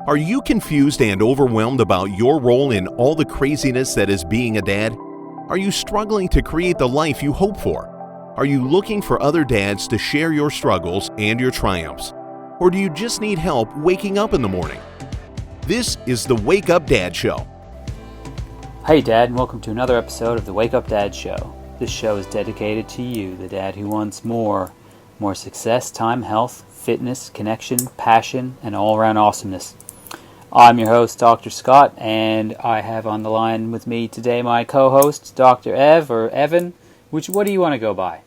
Are you confused and overwhelmed about your role in all the craziness that is being a dad? Are you struggling to create the life you hope for? Are you looking for other dads to share your struggles and your triumphs? Or do you just need help waking up in the morning? This is the Wake Up Dad Show. Hey Dad, and welcome to another episode of the Wake Up Dad Show. This show is dedicated to you, the dad who wants more success, time, health, fitness, connection, passion, and all-around awesomeness. I'm your host, Dr. Scott, and I have on the line with me today my co-host, Dr. Ev, or Evan. What do you want to go by?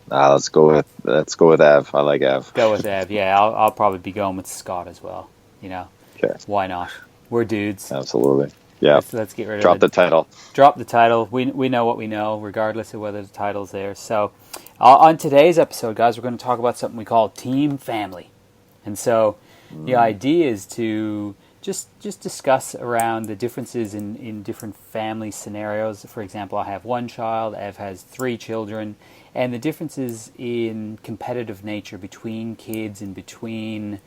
Let's go with Ev. I like Ev. Go with Ev. Yeah, I'll probably be going with Scott as well. You know, okay. Why not? We're dudes. Absolutely. Yeah. Let's get rid of Drop the title. Drop the title. We know what we know, regardless of whether the title's there. So, on today's episode, guys, we're going to talk about something we call team family, and so. The idea is to just discuss around the differences in different family scenarios. For example, I have one child, Ev has 3 children, and the differences in competitive nature between kids and between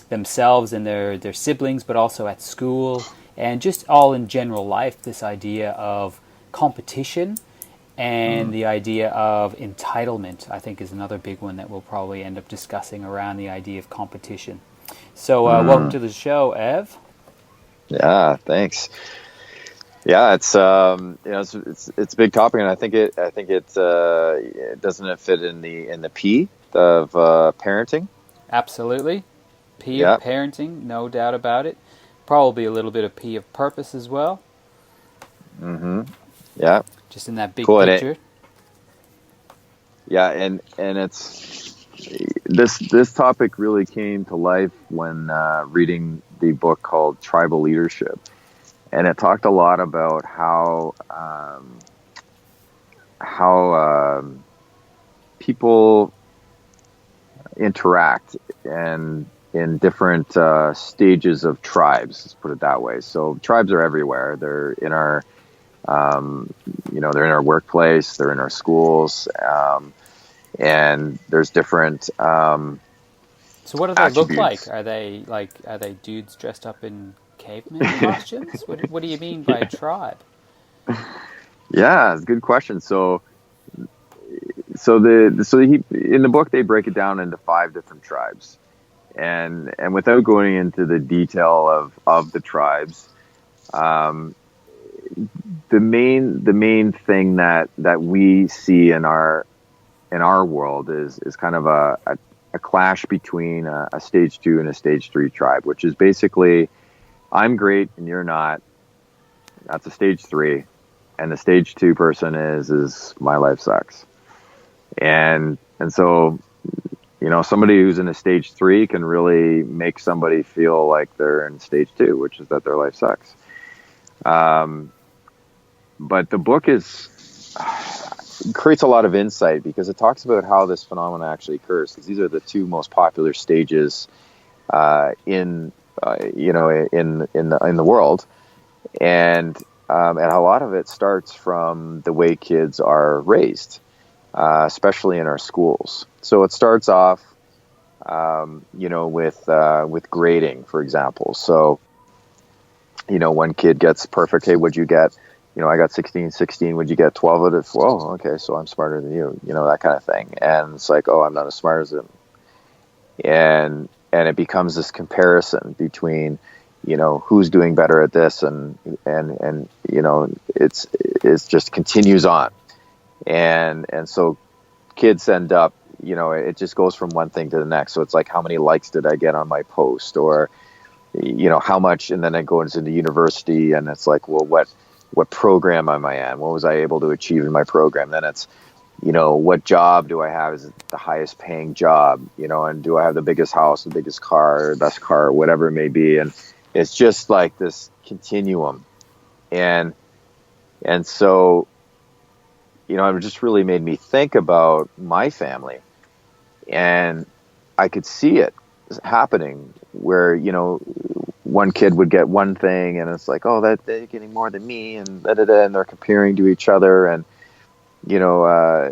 themselves and their siblings, but also at school, and just all in general life, this idea of competition and the idea of entitlement, I think, is another big one that we'll probably end up discussing around the idea of competition. So, welcome to the show, Ev. Yeah, thanks. Yeah, it's it's a big topic, and I think it doesn't it fit in the P of parenting. Absolutely, P of parenting, no doubt about it. Probably a little bit of P of purpose as well. Mm-hmm. Yeah. Just in that big cool. picture. And it's this topic really came to life when reading the book called Tribal Leadership, and it talked a lot about how people interact and in different stages of tribes. Let's put it that way. So tribes are everywhere. They're in our they're in our workplace, they're in our schools, and there's different so what do they attributes. look like? Are they dudes dressed up in caveman costumes? What do you mean by a tribe? Yeah, it's a good question. So in the book they break it down into 5 different tribes, and without going into the detail of the tribes, the main thing that we see in our world is kind of a clash between a stage 2 and a stage 3 tribe, which is basically I'm great and you're not. That's a stage 3, and the stage 2 person is my life sucks, and so somebody who's in a stage 3 can really make somebody feel like they're in stage 2, which is that their life sucks. But the book creates a lot of insight because it talks about how this phenomenon actually occurs. Because these are the 2 most popular stages in the world, and a lot of it starts from the way kids are raised, especially in our schools. So it starts off, with grading, for example. So, one kid gets perfect. Hey, what'd you get? I got 16. Would you get 12 out of 12? Okay, so I'm smarter than you. That kind of thing. And it's like, oh, I'm not as smart as him. And it becomes this comparison between, who's doing better at this, and it's just continues on. And so kids end up, it just goes from one thing to the next. So it's like, how many likes did I get on my post, or how much? And then it goes into university, and it's like, well, what program am I in? What was I able to achieve in my program? Then it's, what job do I have? Is it the highest paying job? And do I have the biggest house, the biggest car, best car, whatever it may be? And it's just like this continuum. And so, it just really made me think about my family, and I could see it happening where, one kid would get one thing, and it's like, oh, that they're getting more than me, and and they're comparing to each other, and my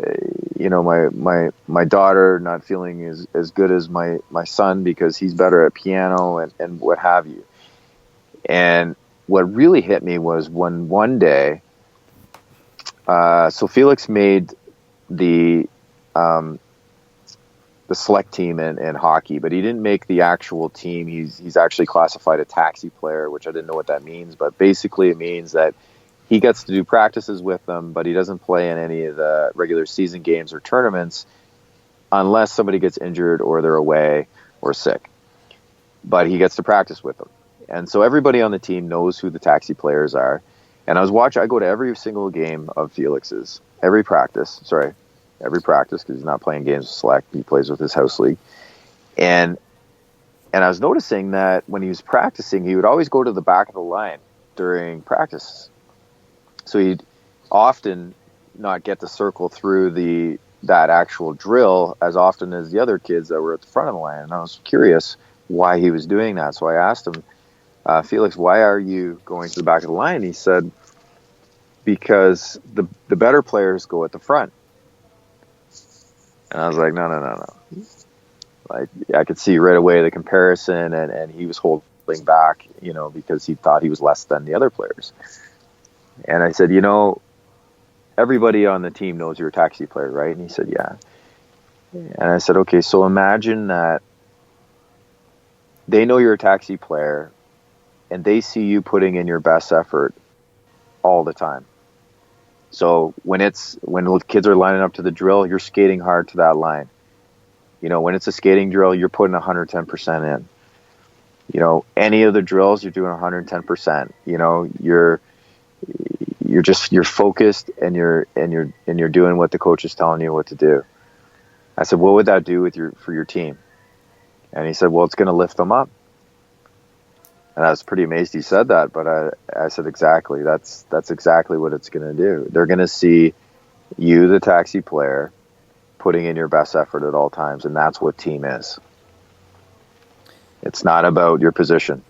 daughter not feeling as good as my son because he's better at piano and what have you. And what really hit me was when one day, so Felix made the select team in hockey, but he didn't make the actual team. He's actually classified a taxi player, which I didn't know what that means, but basically it means that he gets to do practices with them, but he doesn't play in any of the regular season games or tournaments unless somebody gets injured or they're away or sick. But he gets to practice with them. And so everybody on the team knows who the taxi players are. And I go to every single game of Felix's, every practice, because he's not playing games with select. He plays with his house league. And I was noticing that when he was practicing, he would always go to the back of the line during practice. So he'd often not get to circle through that actual drill as often as the other kids that were at the front of the line. And I was curious why he was doing that. So I asked him, Felix, why are you going to the back of the line? He said, because the better players go at the front. And I was like, no. Like, I could see right away the comparison, and he was holding back, because he thought he was less than the other players. And I said, everybody on the team knows you're a taxi player, right? And he said, yeah. And I said, okay, so imagine that they know you're a taxi player and they see you putting in your best effort all the time. So when kids are lining up to the drill, you're skating hard to that line. When it's a skating drill, you're putting 110% in. Any of the drills, you're doing 110%. You're focused and you're doing what the coach is telling you what to do. I said, what would that do for your team? And he said, well, it's going to lift them up. And I was pretty amazed he said that, but I said, exactly. That's exactly what it's going to do. They're going to see you, the taxi player, putting in your best effort at all times, and that's what team is. It's not about your position.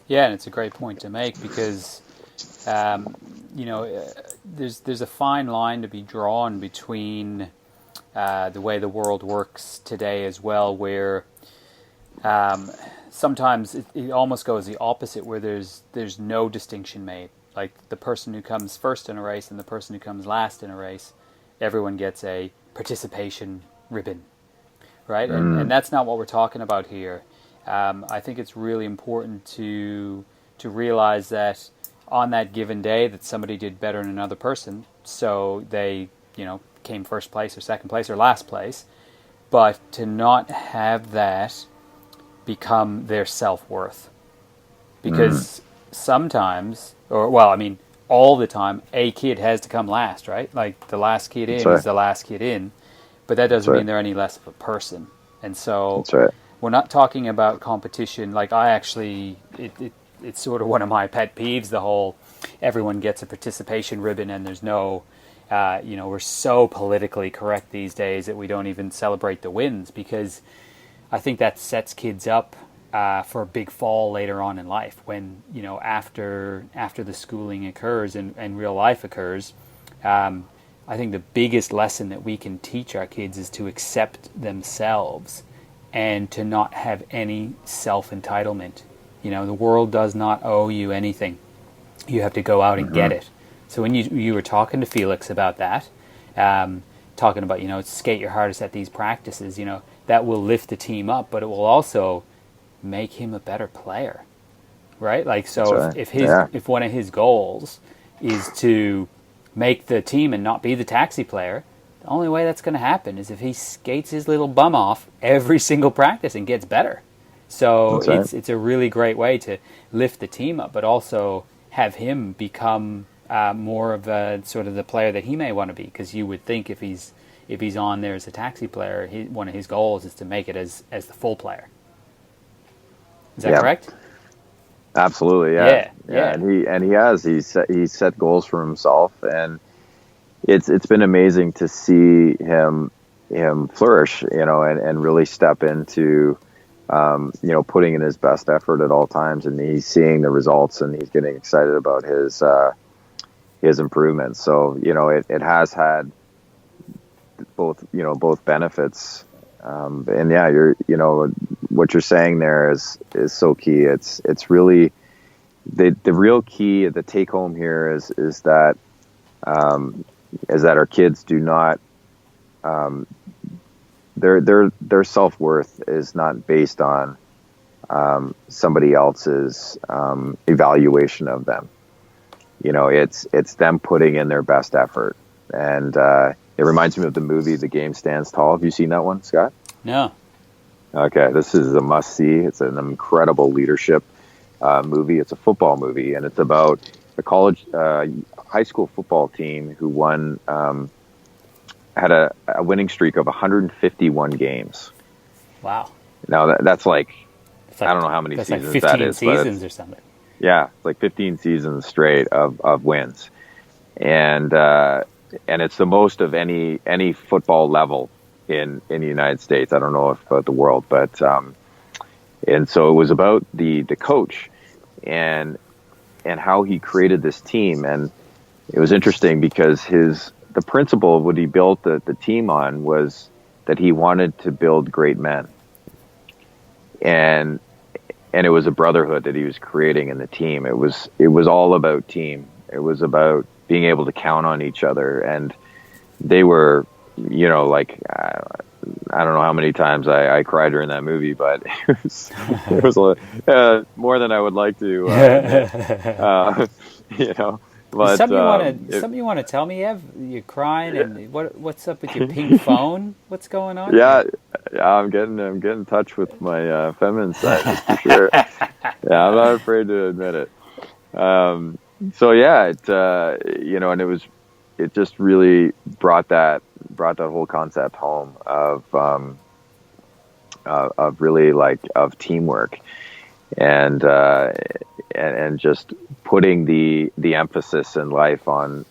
Yeah, and it's a great point to make because, there's a fine line to be drawn between the way the world works today as well, where sometimes it almost goes the opposite, where there's no distinction made. Like the person who comes first in a race and the person who comes last in a race, everyone gets a participation ribbon, right? And that's not what we're talking about here. I think it's really important to realize that on that given day that somebody did better than another person, so they, came first place or second place or last place, but to not have that become their self-worth. Because sometimes, all the time, a kid has to come last, right? Like the last kid in is the last kid in, but that doesn't mean they're any less of a person. And so we're not talking about competition. Like it's sort of one of my pet peeves, the whole everyone gets a participation ribbon and there's no, we're so politically correct these days that we don't even celebrate the wins, because I think that sets kids up for a big fall later on in life when, after the schooling occurs and real life occurs. I think the biggest lesson that we can teach our kids is to accept themselves and to not have any self-entitlement. The world does not owe you anything. You have to go out and get it. So when you were talking to Felix about that, talking about, skate your hardest at these practices, that will lift the team up, but it will also make him a better player, right? Like, so if one of his goals is to make the team and not be the taxi player, the only way that's going to happen is if he skates his little bum off every single practice and gets better. So it's a really great way to lift the team up, but also have him become more of a sort of the player that he may want to be. Because you would think if he's on there as a taxi player, one of his goals is to make it as the full player. Is that correct? Absolutely, yeah. He's set goals for himself, and it's been amazing to see him flourish, and really step into putting in his best effort at all times, and he's seeing the results, and he's getting excited about his his improvements. So, it has had both benefits. And yeah, what you're saying there is so key. It's really the real key. The take home here is that our kids do not, their self-worth is not based on somebody else's evaluation of them. It's them putting in their best effort. And it reminds me of the movie The Game Stands Tall. Have you seen that one, Scott? No. Okay, this is a must-see. It's an incredible leadership movie. It's a football movie, and it's about a high school football team who had a winning streak of 151 games. Wow. Now that's like I don't know how many seasons like 15 that is. seasons or something. Yeah, it's like 15 seasons straight of wins, and it's the most of any football level in the United States. I don't know if about the world, but and so it was about the coach and how he created this team. And it was interesting because the principle of what he built the team on was that he wanted to build great men, and it was a brotherhood that he was creating in the team. It was all about team. It was about being able to count on each other. And they were, like, I don't know how many times I cried during that movie, but it was more than I would like to, But something you want to tell me, Ev? You're crying, and what's up with your pink phone? What's going on? Yeah, I'm getting in touch with my feminine side, that's for sure. Yeah, I'm not afraid to admit it. So yeah, and it just really brought that whole concept home of really of teamwork and just putting the emphasis in life on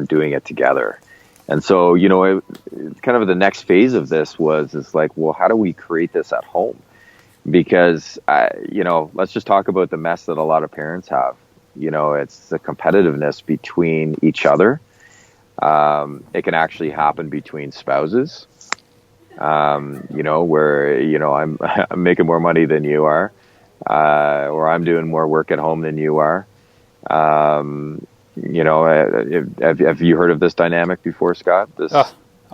doing it together. And so, kind of the next phase of this is like, well, how do we create this at home? Because, let's just talk about the mess that a lot of parents have. It's the competitiveness between each other. It can actually happen between spouses, where, I'm making more money than you are, or I'm doing more work at home than you are. Have you heard of this dynamic before, Scott?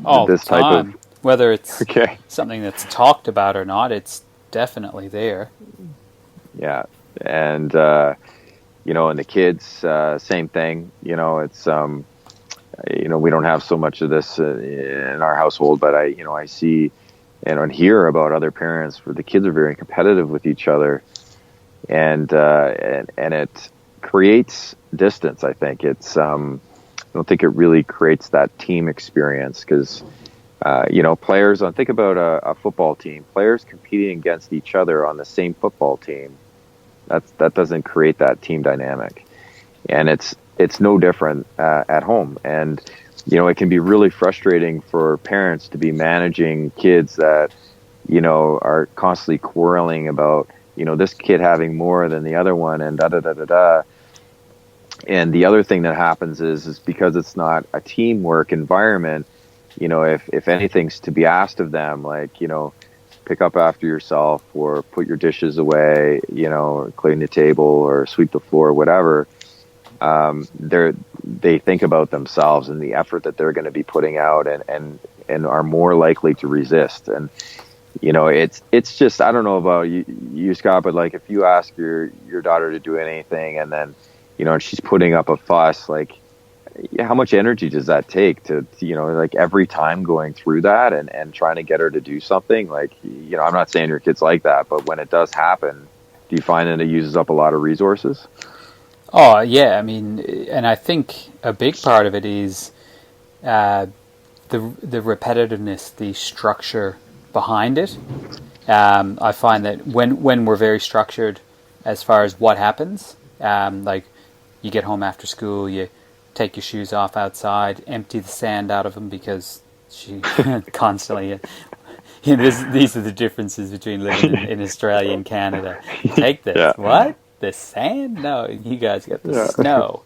All this the time. Whether it's okay. something that's talked about or not, it's definitely there. Yeah. And, and the kids, same thing, it's, we don't have so much of this in our household, but I see and hear about other parents where the kids are very competitive with each other, and it creates distance. I think it's, I don't think it really creates that team experience because, players think about a football team, players competing against each other on the same football team. That doesn't create that team dynamic, and it's no different at home. And it can be really frustrating for parents to be managing kids that are constantly quarreling about this kid having more than the other one, and da da da da da. And the other thing that happens is because it's not a teamwork environment. If anything's to be asked of them, like pick up after yourself, or put your dishes away, or clean the table, or sweep the floor, whatever. They think about themselves and the effort that they're going to be putting out, and are more likely to resist. And it's just, I don't know about you, Scott, but like if you ask your daughter to do anything, and then and she's putting up a fuss, like how much energy does that take to like every time going through that and trying to get her to do something? Like, I'm not saying your kid's like that, but when it does happen, do you find that it uses up a lot of resources? Oh, yeah. I mean, and I think a big part of it is the repetitiveness, the structure behind it. I find that when we're very structured as far as what happens, like you get home after school, you take your shoes off outside, empty the sand out of them because she constantly... these are the differences between living in Australia and Canada. Take this. Yeah. What? The sand? No, you guys get the snow.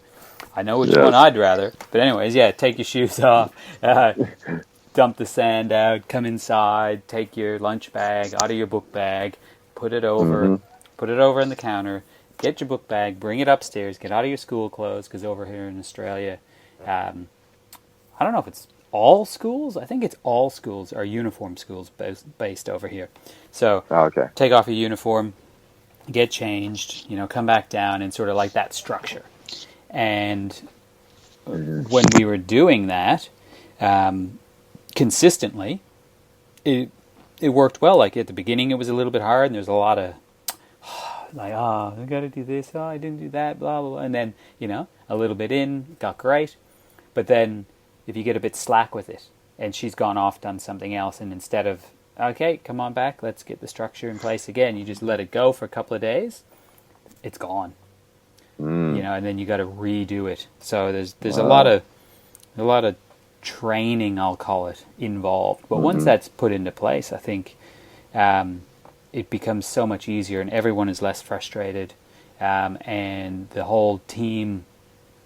I know which one I'd rather. But anyways, yeah, take your shoes off, dump the sand out, come inside, take your lunch bag out of your book bag, put it over in the counter, get your book bag, bring it upstairs, get out of your school clothes, because over here in Australia, I don't know if it's all schools. I think it's all schools are uniform schools based over here. So take off your uniform, get changed, come back down, and sort of like that structure. And when we were doing that consistently, it worked well. Like at the beginning, it was a little bit hard, and there's a lot of like, I got to do this, I didn't do that, blah, blah, blah. And then, a little bit in, got great. But then if you get a bit slack with it, and she's gone off, done something else, and instead of, okay, come on back, let's get the structure in place again, you just let it go for a couple of days, it's gone. And then you got to redo it. So there's a lot of training, I'll call it, involved. But once that's put into place, I think it becomes so much easier, and everyone is less frustrated, and the whole team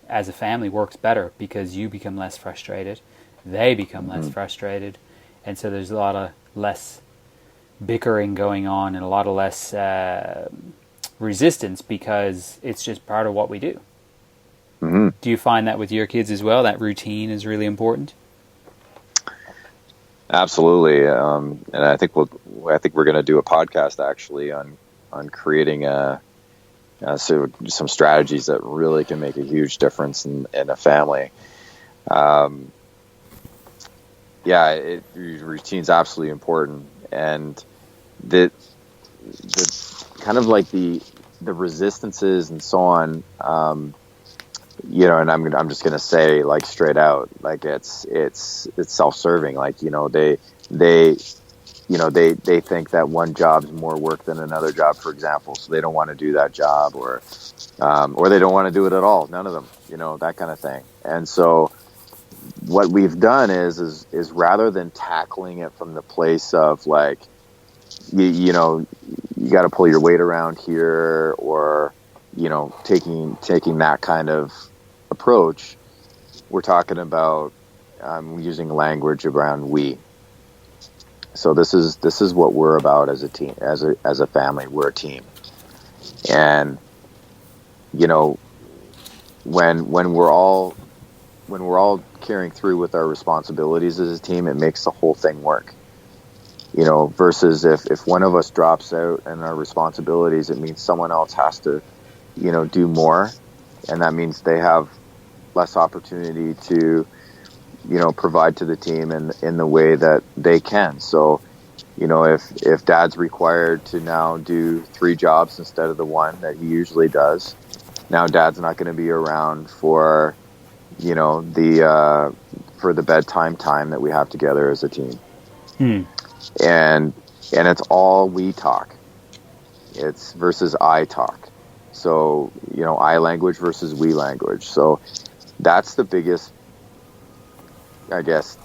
as a family works better because you become less frustrated, they become less frustrated, and so there's a lot of less bickering going on and a lot of less resistance, because it's just part of what we do. Do you find that with your kids as well? That routine is really important? Absolutely, and I think we're going to do a podcast actually on creating some strategies that really can make a huge difference in a family. Routine's absolutely important, and the kind of like the resistances and so on. And I'm just gonna say, like, straight out, like it's self-serving. Like, they think that one job's more work than another job, for example, so they don't want to do that job, or they don't want to do it at all. None of them, that kind of thing. And so what we've done is rather than tackling it from the place of like, you got to pull your weight around here, or taking that kind of approach, we're talking about using language around we. So this is what we're about as a team, as a family. We're a team, and when we're all carrying through with our responsibilities as a team, it makes the whole thing work. Versus if one of us drops out in our responsibilities, it means someone else has to do more, and that means they have less opportunity to provide to the team in the way that they can. So if dad's required to now do 3 jobs instead of the one that he usually does, now dad's not going to be around for the bedtime time that we have together as a team. And it's all we talk. It's versus I talk. So, I language versus we language. So that's the biggest, I guess,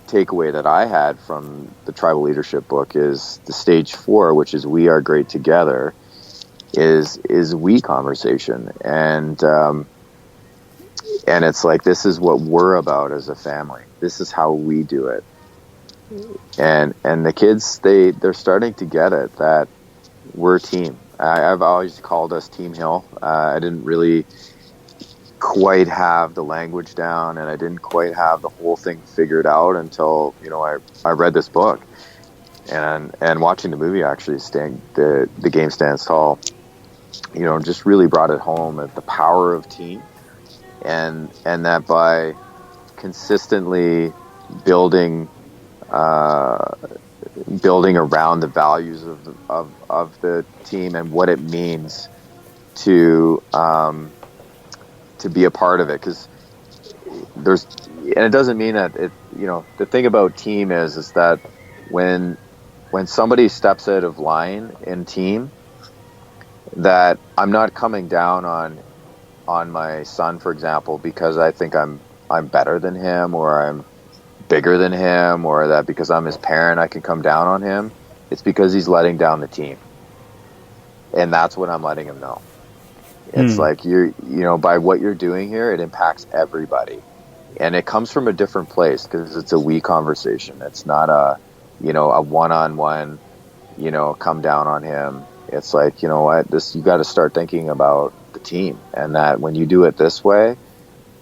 takeaway that I had from the Tribal Leadership book, is the stage 4, which is we are great together, is we conversation. And it's like, this is what we're about as a family. This is how we do it. And the kids, they're starting to get it, that we're a team. I've always called us Team Hill. I didn't really quite have the language down, and I didn't quite have the whole thing figured out until I read this book, and watching the movie, actually, the Game Stands Tall, just really brought it home at the power of team, and that by consistently building around the values of the team and what it means to be a part of it, because it doesn't mean that the thing about team is that when somebody steps out of line in team, that I'm not coming down on my son, for example, because I think I'm better than him, or I'm bigger than him, or that because I'm his parent I can come down on him. It's because he's letting down the team, and that's what I'm letting him know. It's like by what you're doing here, it impacts everybody. And it comes from a different place because it's a we conversation. It's not a one-on-one, come down on him. It's like, you got to start thinking about the team, and that when you do it this way,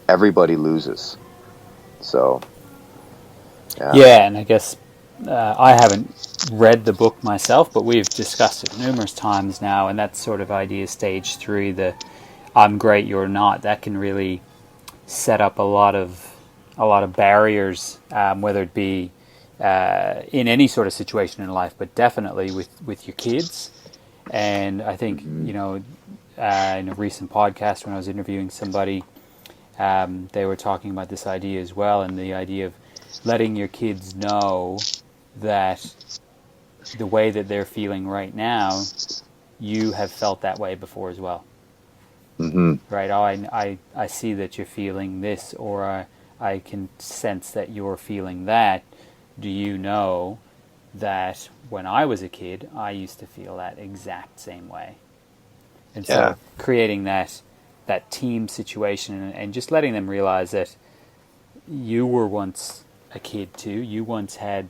everybody loses. So, yeah. And I guess I haven't read the book myself, but we've discussed it numerous times now, and that sort of idea, stage 3, the I'm great, you're not, that can really set up a lot of barriers, whether it be in any sort of situation in life, but definitely with your kids. And I think, in a recent podcast when I was interviewing somebody, they were talking about this idea as well, and the idea of letting your kids know that the way that they're feeling right now, you have felt that way before as well. Right? Oh, I see that you're feeling this, or I can sense that you're feeling that. Do you know that when I was a kid, I used to feel that exact same way? And so creating that team situation, and just letting them realize that you were once a kid too. You once had,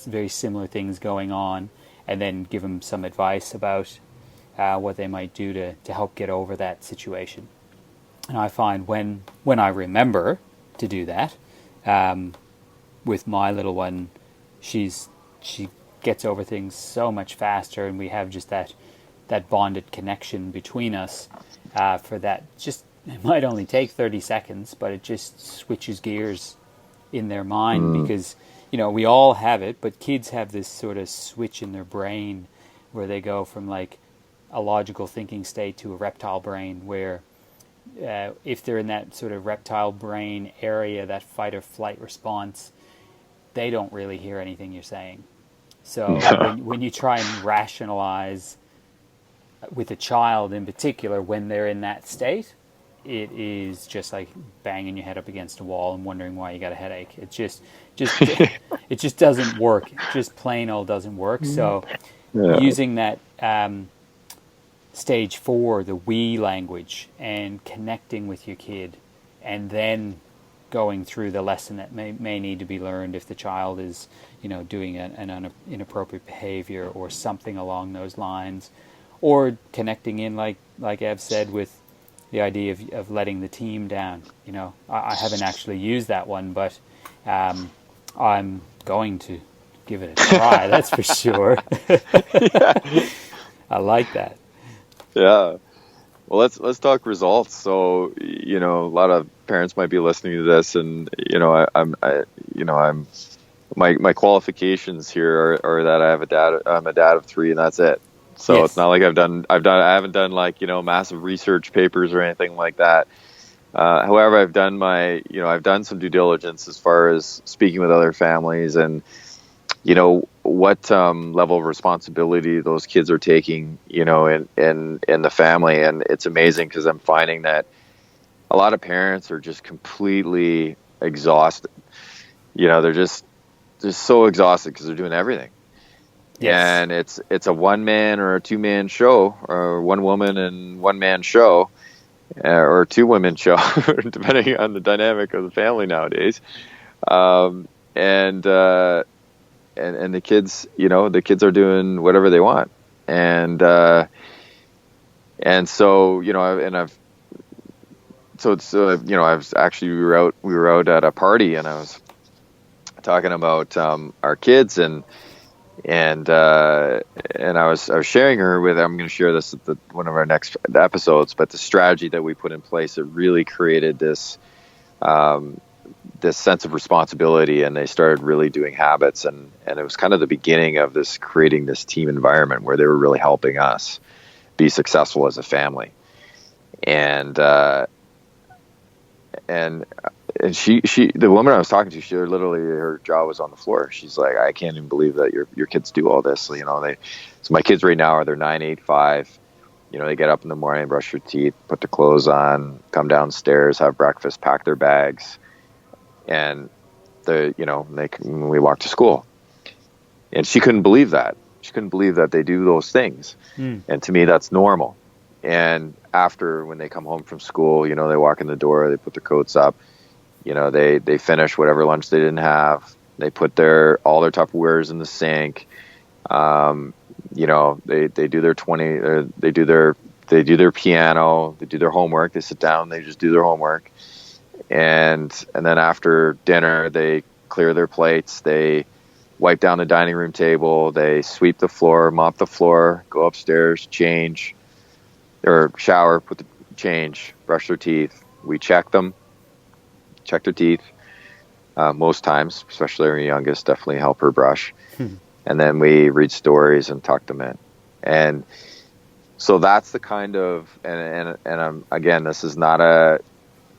very similar things going on, and then give them some advice about what they might do to help get over that situation. And I find when I remember to do that, with my little one, she gets over things so much faster, and we have just that bonded connection between us. For that, just it might only take 30 seconds, but it just switches gears in their mind, because we all have it, but kids have this sort of switch in their brain where they go from like a logical thinking state to a reptile brain, where if they're in that sort of reptile brain area, that fight or flight response, they don't really hear anything you're saying. So when you try and rationalize with a child in particular, when they're in that state, it is just like banging your head up against a wall and wondering why you got a headache. It just it just doesn't work. It just plain old doesn't work. So using that stage 4, the we language, and connecting with your kid, and then going through the lesson that may need to be learned if the child is, doing an inappropriate behavior or something along those lines, or connecting in, like Ev said, with the idea of letting the team down. I haven't actually used that one, but I'm going to give it a try. That's for sure. I like that. Yeah. Well, let's talk results. So, a lot of parents might be listening to this, and my qualifications here are that I'm a dad of 3, and that's it. So It's not like I haven't done like, massive research papers or anything like that. However, I've done some due diligence as far as speaking with other families, and what level of responsibility those kids are taking, in the family. And it's amazing, because I'm finding that a lot of parents are just completely exhausted. They're just so exhausted because they're doing everything. Yes. And it's a one-man or a two-man show, or one woman and one-man show, or a two-women show, depending on the dynamic of the family nowadays. And the kids, the kids are doing whatever they want. And so, we were out at a party, and I was talking about our kids, and I was sharing her with, I'm going to share this at one of our next episodes, but the strategy that we put in place, it really created this sense of responsibility, and they started really doing habits, and it was kind of the beginning of this, creating this team environment where they were really helping us be successful as a family. And she the woman I was talking to, she literally, her jaw was on the floor. She's like, I can't even believe that your kids do all this. So my kids right now they're 9, 8, 5. They get up in the morning, brush their teeth, put their clothes on, come downstairs, have breakfast, pack their bags, and we walk to school. And she couldn't believe that. She couldn't believe that they do those things. And to me, that's normal. And after, when they come home from school, you know, they walk in the door, they put their coats up, you know, they finish whatever lunch they didn't have. They put all their Tupperwares in the sink. You know, they do their they do their piano, they do their homework, they sit down, they just do their homework. And then after dinner, they clear their plates, they wipe down the dining room table, they sweep the floor, mop the floor, go upstairs, change, or shower, change, brush their teeth. We check their teeth. Most times, especially our youngest, definitely help her brush. And then we read stories and tuck them in. And so that's the kind of, and again, this is not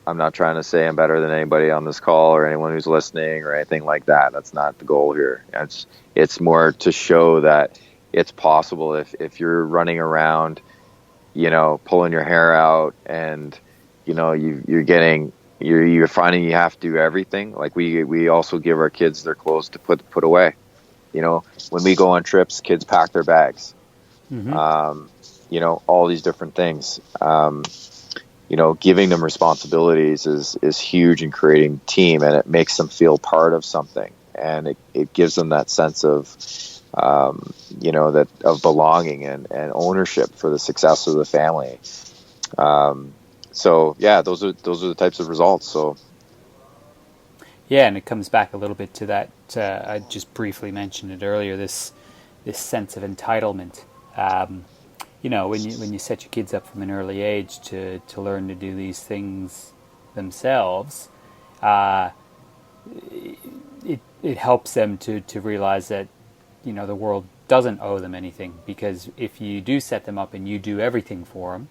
I'm not trying to say I'm better than anybody on this call or anyone who's listening or anything like that. That's not the goal here. It's more to show that it's possible if you're running around, you know, pulling your hair out, and, you know, you're finding you have to do everything. Like we also give our kids their clothes to put away. You know, when we go on trips, kids pack their bags. Mm-hmm. You know, all these different things. You know, giving them responsibilities is huge in creating team, and it makes them feel part of something, and it gives them that sense of, you know, that of belonging and ownership for the success of the family. So yeah, those are the types of results. So yeah, and it comes back a little bit to that. I just briefly mentioned it earlier. This sense of entitlement. You know, when you set your kids up from an early age to learn to do these things themselves, it helps them to realize that, you know, the world doesn't owe them anything, because if you do set them up and you do everything for them,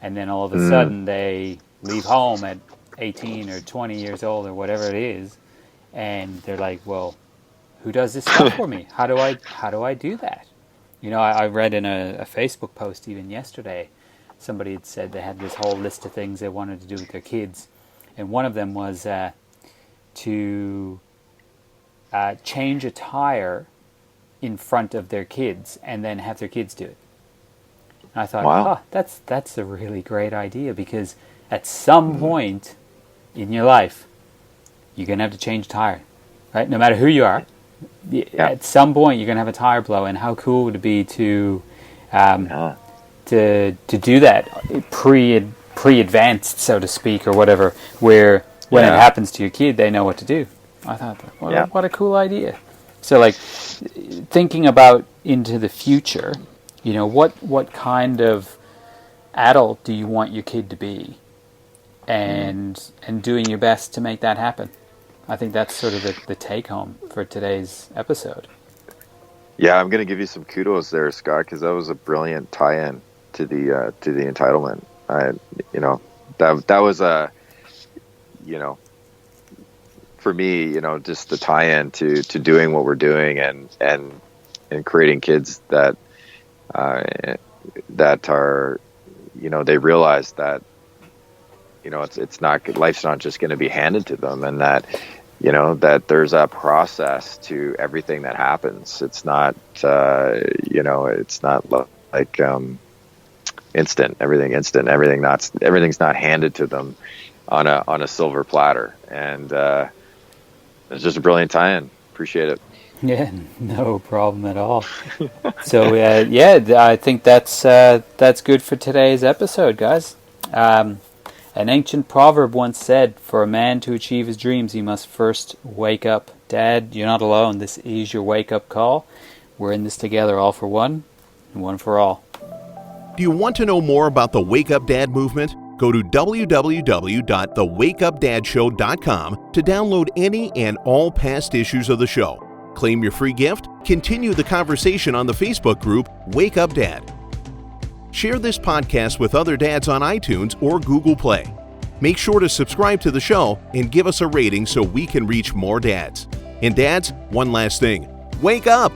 and then all of a sudden they leave home at 18 or 20 years old or whatever it is, and they're like, well, who does this stuff for me? How do I do that? You know, I read in a Facebook post even yesterday, somebody had said they had this whole list of things they wanted to do with their kids, and one of them was to change a tire in front of their kids and then have their kids do it. And I thought, wow, that's a really great idea, because at some point in your life, you're going to have to change a tire, right? No matter who you are. Yeah. At some point you're going to have a tire blow, and how cool would it be to do that pre-advanced, so to speak, or whatever, where when it happens to your kid, they know what to do. I thought, what a cool idea. So, like, thinking about into the future, you know, what kind of adult do you want your kid to be, and doing your best to make that happen. I think that's sort of the take home for today's episode. Yeah, I'm going to give you some kudos there, Scott, because that was a brilliant tie-in to the entitlement. You know, that was a, you know, for me, you know, just the tie-in to doing what we're doing and creating kids that are, you know, they realize that, you know, it's not, life's not just going to be handed to them, and that, you know, that there's a process to everything that happens. It's not, you know, it's not like instant. Everything's not handed to them on a silver platter. And it's just a brilliant tie-in. Appreciate it. Yeah, no problem at all. So I think that's good for today's episode, guys. An ancient proverb once said, for a man to achieve his dreams, he must first wake up. Dad, you're not alone. This is your wake-up call. We're in this together, all for one, and one for all. Do you want to know more about the Wake Up Dad movement? Go to www.thewakeupdadshow.com to download any and all past issues of the show. Claim your free gift. Continue the conversation on the Facebook group Wake Up Dad. Share this podcast with other dads on iTunes or Google Play. Make sure to subscribe to the show and give us a rating so we can reach more dads. And dads, one last thing. Wake up!